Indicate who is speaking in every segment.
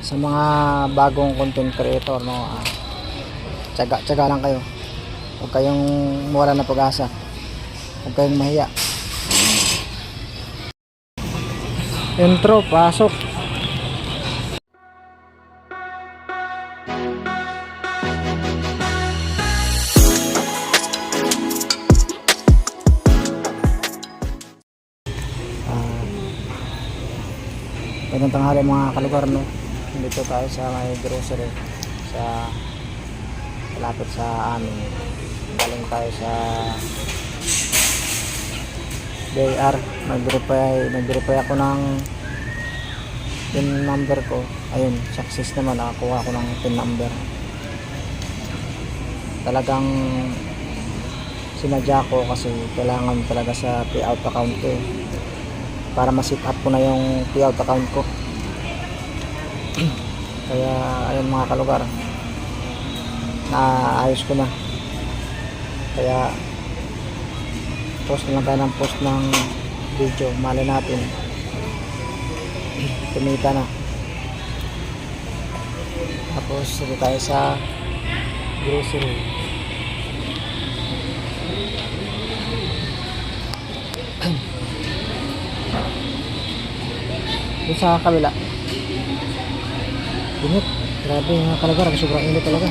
Speaker 1: sa mga bagong content creator, no, tiyaga lang kayo, huwag kayong mawala na pag-asa, huwag kayong mahiya. Intro, pasok. Magandang tanghali mga kalugar, no. Dito tayo sa may grocery sa malapit sa amin. Galing tayo sa JR. Nag-verify ako ng PIN number ko. Ayun, success naman, nakakuha ako ng PIN number. Talagang sinadya ko kasi kailangan talaga sa payout account ko, para ma-set up ko na yung payout account ko. Kaya ayun mga kalugar, naayos ko na. Kaya post na lang tayo ng post ng video, mali natin kumita na. Tapos dito tayo sa grocery. Dito sa kabila, init, grabe mga kalugar, sobrang init talaga.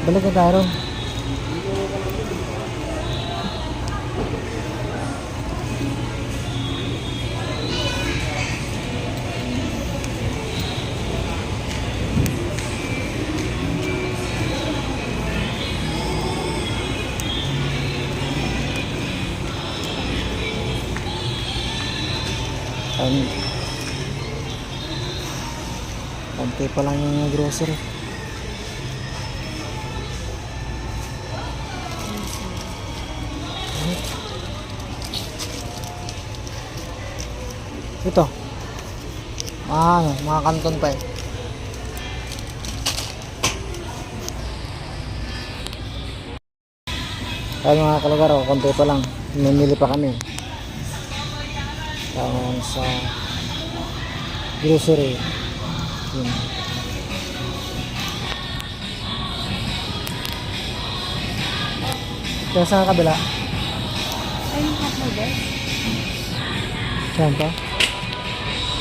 Speaker 1: Balik na tayo ron. Konti pa lang yung grocery. Ito mga kanton pa eh. Kaya mga kalugar, konti pa lang, mamili pa kami sa grocery. Yun. Kaya sa kabila,
Speaker 2: Ay, nakapagod.
Speaker 1: saan pa?